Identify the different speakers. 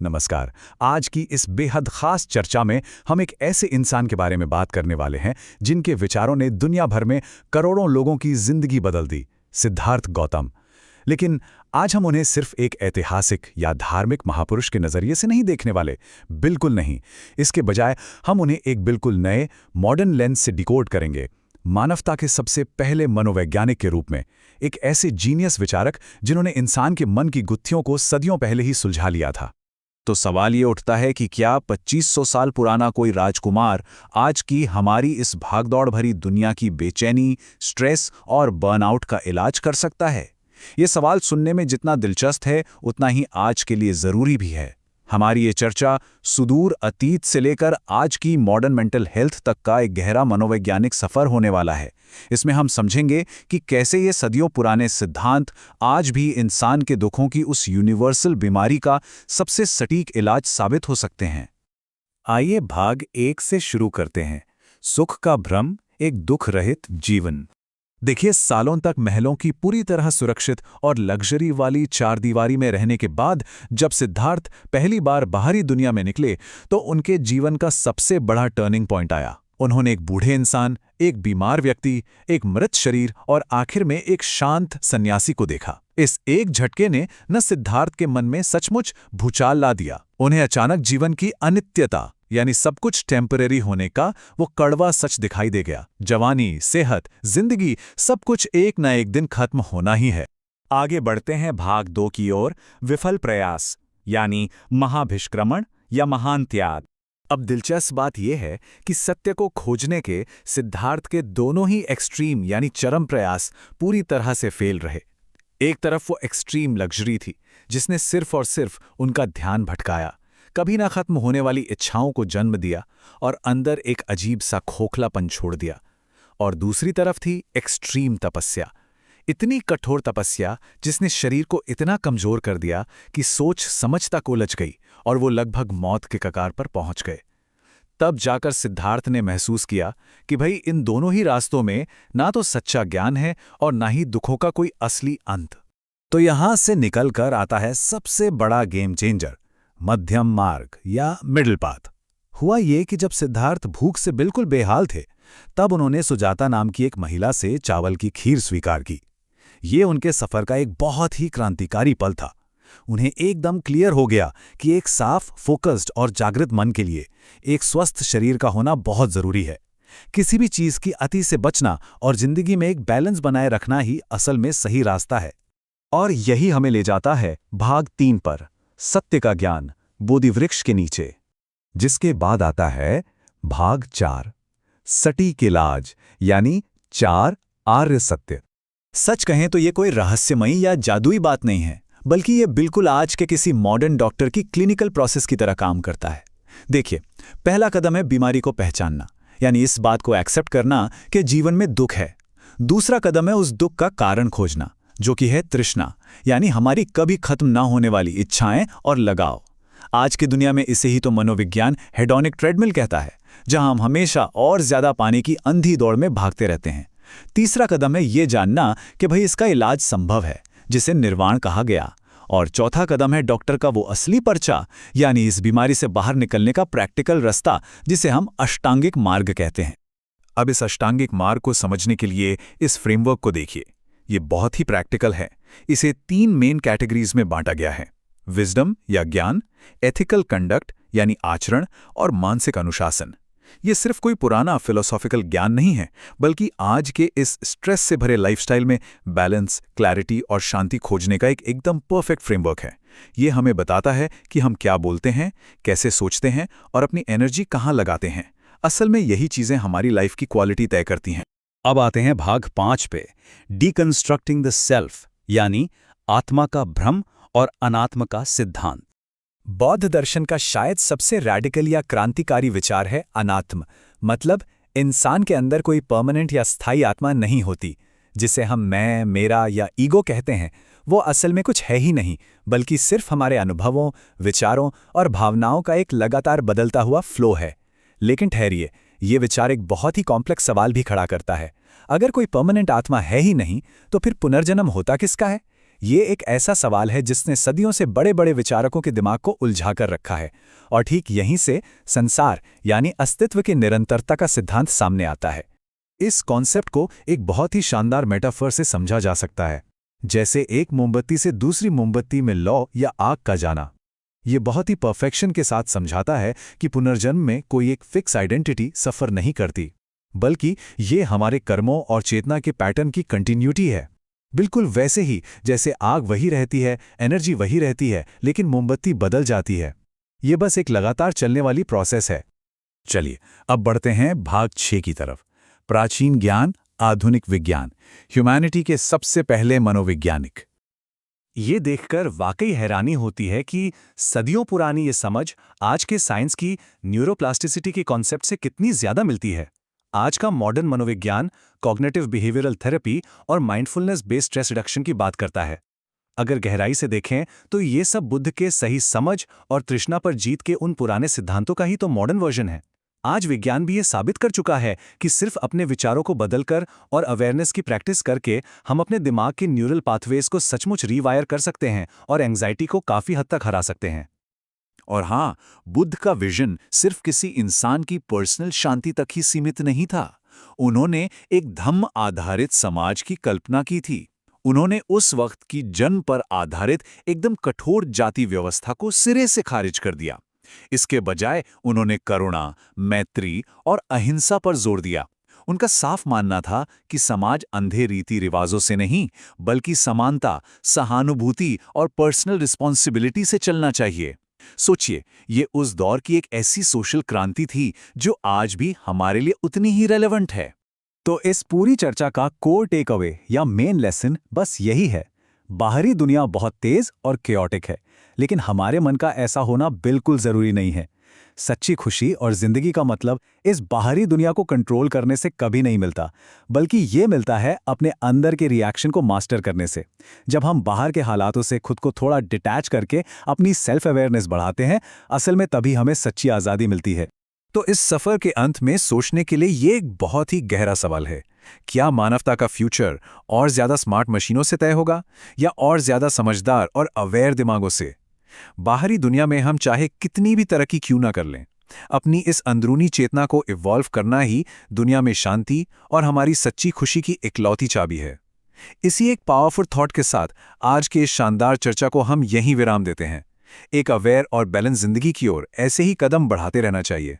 Speaker 1: नमस्कार। आज की इस बेहद खास चर्चा में हम एक ऐसे इंसान के बारे में बात करने वाले हैं जिनके विचारों ने दुनिया भर में करोड़ों लोगों की जिंदगी बदल दी, सिद्धार्थ गौतम। लेकिन आज हम उन्हें सिर्फ एक ऐतिहासिक या धार्मिक महापुरुष के नज़रिए से नहीं देखने वाले, बिल्कुल नहीं। इसके बजाय हम उन्हें एक बिल्कुल नए, मॉडर्न लेंस से डिकोड करेंगे, मानवता के सबसे पहले मनोवैज्ञानिक के रूप में, एक ऐसे जीनियस विचारक जिन्होंने इंसान के मन की गुत्थियों को सदियों पहले ही सुलझा लिया था। तो सवाल ये उठता है कि क्या 2500 साल पुराना कोई राजकुमार आज की हमारी इस भागदौड़ भरी दुनिया की बेचैनी, स्ट्रेस और बर्नआउट का इलाज कर सकता है? ये सवाल सुनने में जितना दिलचस्प है, उतना ही आज के लिए ज़रूरी भी है। हमारी ये चर्चा सुदूर अतीत से लेकर आज की मॉडर्न मेंटल हेल्थ तक का एक गहरा मनोवैज्ञानिक सफ़र होने वाला है। इसमें हम समझेंगे कि कैसे ये सदियों पुराने सिद्धांत आज भी इंसान के दुखों की उस यूनिवर्सल बीमारी का सबसे सटीक इलाज साबित हो सकते हैं। आइए भाग 1 से शुरू करते हैं। सुख का भ्रम, एक दुख रहित जीवन। देखिए, सालों तक महलों की पूरी तरह सुरक्षित और लग्जरी वाली चारदीवारी में रहने के बाद जब सिद्धार्थ पहली बार बाहरी दुनिया में निकले तो उनके जीवन का सबसे बड़ा टर्निंग पॉइंट आया। उन्होंने एक बूढ़े इंसान, एक बीमार व्यक्ति, एक मृत शरीर और आखिर में एक शांत सन्यासी को देखा। इस एक झटके ने न सिद्धार्थ के मन में सचमुच भूचाल ला दिया। उन्हें अचानक जीवन की अनित्यता, यानी सब कुछ टेम्परेरी होने का वो कड़वा सच दिखाई दे गया। जवानी, सेहत, जिंदगी, सब कुछ एक न एक दिन खत्म होना ही है। आगे बढ़ते हैं भाग 2 की ओर, विफल प्रयास, यानी महाभिष्क्रमण या महान त्याग। अब दिलचस्प बात यह है कि सत्य को खोजने के सिद्धार्थ के दोनों ही एक्सट्रीम यानी चरम प्रयास पूरी तरह से फेल रहे। एक तरफ वो एक्सट्रीम लग्जरी थी जिसने सिर्फ और सिर्फ उनका ध्यान भटकाया, कभी ना खत्म होने वाली इच्छाओं को जन्म दिया और अंदर एक अजीब सा खोखलापन छोड़ दिया। और दूसरी तरफ थी एक्सट्रीम तपस्या, इतनी कठोर तपस्या जिसने शरीर को इतना कमजोर कर दिया कि सोच समझ तक उलझ गई और वो लगभग मौत के कगार पर पहुंच गए। तब जाकर सिद्धार्थ ने महसूस किया कि भाई, इन दोनों ही रास्तों में ना तो सच्चा ज्ञान है और ना ही दुखों का कोई असली अंत। तो यहां से निकलकर आता है सबसे बड़ा गेम चेंजर, मध्यम मार्ग या मिडिल पाथ। हुआ ये कि जब सिद्धार्थ भूख से बिल्कुल बेहाल थे, तब उन्होंने सुजाता नाम की एक महिला से चावल की खीर स्वीकार की। ये उनके सफर का एक बहुत ही क्रांतिकारी पल था। उन्हें एकदम क्लियर हो गया कि एक साफ, फोकस्ड और जागृत मन के लिए एक स्वस्थ शरीर का होना बहुत जरूरी है। किसी भी चीज की अति से बचना और जिंदगी में एक बैलेंस बनाए रखना ही असल में सही रास्ता है। और यही हमें ले जाता है भाग 3 पर, सत्य का ज्ञान, बोधि वृक्ष के नीचे। जिसके बाद आता है भाग 4, सटीक इलाज, यानी 4 आर्य सत्य। सच कहें तो ये कोई रहस्यमयी या जादुई बात नहीं है, बल्कि ये बिल्कुल आज के किसी मॉडर्न डॉक्टर की क्लिनिकल प्रोसेस की तरह काम करता है। देखिए, पहला कदम है बीमारी को पहचानना, यानी इस बात को एक्सेप्ट करना कि जीवन में दुख है। दूसरा कदम है उस दुख का कारण खोजना, जो कि है तृष्णा, यानी हमारी कभी खत्म ना होने वाली इच्छाएं और लगाव। आज की दुनिया में इसे ही तो मनोविज्ञान हेडोनिक ट्रेडमिल कहता है, जहां हम हमेशा और ज्यादा पाने की अंधी दौड़ में भागते रहते हैं। तीसरा कदम है ये जानना कि भाई इसका इलाज संभव है, जिसे निर्वाण कहा गया। और चौथा कदम है डॉक्टर का वो असली पर्चा, यानी इस बीमारी से बाहर निकलने का प्रैक्टिकल रास्ता, जिसे हम अष्टांगिक मार्ग कहते हैं। अब इस अष्टांगिक मार्ग को समझने के लिए इस फ्रेमवर्क को देखिए। ये बहुत ही प्रैक्टिकल है। इसे 3 मेन कैटेगरीज में बांटा गया है: विजडम या ज्ञान, एथिकल कंडक्ट यानी आचरण, और मानसिक अनुशासन। ये सिर्फ कोई पुराना फिलोसॉफिकल ज्ञान नहीं है, बल्कि आज के इस स्ट्रेस से भरे लाइफस्टाइल में बैलेंस, क्लैरिटी और शांति खोजने का एक एकदम परफेक्ट फ्रेमवर्क है। ये हमें बताता है कि हम क्या बोलते हैं, कैसे सोचते हैं और अपनी एनर्जी कहाँ लगाते हैं। असल में यही चीजें हमारी लाइफ की क्वालिटी तय करती हैं। अब आते हैं भाग 5 पे, डीकंस्ट्रक्टिंग द सेल्फ, यानी आत्मा का भ्रम और अनात्म का सिद्धांत। बौद्ध दर्शन का शायद सबसे रैडिकल या क्रांतिकारी विचार है अनात्म, मतलब इंसान के अंदर कोई परमानेंट या स्थायी आत्मा नहीं होती। जिसे हम मैं, मेरा या ईगो कहते हैं, वो असल में कुछ है ही नहीं, बल्कि सिर्फ हमारे अनुभवों, विचारों और भावनाओं का एक लगातार बदलता हुआ फ्लो है। लेकिन ठहरिए, ये विचार एक बहुत ही कॉम्प्लेक्स सवाल भी खड़ा करता है। अगर कोई परमानेंट आत्मा है ही नहीं, तो फिर पुनर्जन्म होता किसका है? ये एक ऐसा सवाल है जिसने सदियों से बड़े बड़े विचारकों के दिमाग को उलझा कर रखा है, और ठीक यहीं से संसार यानी अस्तित्व की निरंतरता का सिद्धांत सामने आता है। इस कॉन्सेप्ट को एक बहुत ही शानदार मेटाफर से समझा जा सकता है, जैसे एक मोमबत्ती से दूसरी मोमबत्ती में लौ या आग का जाना। ये बहुत ही परफेक्शन के साथ समझाता है कि पुनर्जन्म में कोई एक फिक्स आइडेंटिटी सफ़र नहीं करती, बल्कि ये हमारे कर्मों और चेतना के पैटर्न की कंटिन्यूटी है। बिल्कुल वैसे ही जैसे आग वही रहती है, एनर्जी वही रहती है, लेकिन मोमबत्ती बदल जाती है। ये बस एक लगातार चलने वाली प्रोसेस है। चलिए अब बढ़ते हैं भाग 6 की तरफ। प्राचीन ज्ञान, आधुनिक विज्ञान, ह्यूमैनिटी के सबसे पहले मनोवैज्ञानिक। ये देखकर वाकई हैरानी होती है कि सदियों पुरानी ये समझ आज के साइंस की न्यूरोप्लास्टिसिटी के कॉन्सेप्ट से कितनी ज्यादा मिलती है। आज का मॉडर्न मनोविज्ञान कॉग्निटिव बिहेवियरल थेरेपी और माइंडफुलनेस बेस्ड स्ट्रेस रिडक्शन की बात करता है। अगर गहराई से देखें तो ये सब बुद्ध के सही समझ और तृष्णा पर जीत के उन पुराने सिद्धांतों का ही तो मॉडर्न वर्जन है। आज विज्ञान भी ये साबित कर चुका है कि सिर्फ अपने विचारों को बदलकर और अवेयरनेस की प्रैक्टिस करके हम अपने दिमाग के न्यूरल पाथवेज को सचमुच रीवायर कर सकते हैं और एंग्जाइटी को काफी हद तक हरा सकते हैं। और हाँ, बुद्ध का विजन सिर्फ किसी इंसान की पर्सनल शांति तक ही सीमित नहीं था। उन्होंने एक धम्म आधारित समाज की कल्पना की थी। उन्होंने उस वक्त की जन्म पर आधारित एकदम कठोर जाति व्यवस्था को सिरे से खारिज कर दिया। इसके बजाय उन्होंने करुणा, मैत्री और अहिंसा पर जोर दिया। उनका साफ मानना था कि समाज अंधे रीति रिवाजों से नहीं, बल्कि समानता, सहानुभूति और पर्सनल रिस्पॉन्सिबिलिटी से चलना चाहिए। सोचिए, ये उस दौर की एक ऐसी सोशल क्रांति थी जो आज भी हमारे लिए उतनी ही रेलेवेंट है। तो इस पूरी चर्चा का कोर टेक अवे या मेन लेसन बस यही है। बाहरी दुनिया बहुत तेज और केओटिक है, लेकिन हमारे मन का ऐसा होना बिल्कुल जरूरी नहीं है। सच्ची खुशी और जिंदगी का मतलब इस बाहरी दुनिया को कंट्रोल करने से कभी नहीं मिलता, बल्कि ये मिलता है अपने अंदर के रिएक्शन को मास्टर करने से। जब हम बाहर के हालातों से खुद को थोड़ा डिटैच करके अपनी सेल्फ अवेयरनेस बढ़ाते हैं, असल में तभी हमें सच्ची आज़ादी मिलती है। तो इस सफ़र के अंत में सोचने के लिए ये एक बहुत ही गहरा सवाल है। क्या मानवता का फ्यूचर और ज़्यादा स्मार्ट मशीनों से तय होगा, या और ज़्यादा समझदार और अवेयर दिमागों से? बाहरी दुनिया में हम चाहे कितनी भी तरक्की क्यों ना कर लें, अपनी इस अंदरूनी चेतना को इवॉल्व करना ही दुनिया में शांति और हमारी सच्ची खुशी की इकलौती चाबी है। इसी एक पावरफुल थॉट के साथ आज के इस शानदार चर्चा को हम यहीं विराम देते हैं। एक अवेयर और बैलेंस जिंदगी की ओर ऐसे ही कदम बढ़ाते रहना चाहिए।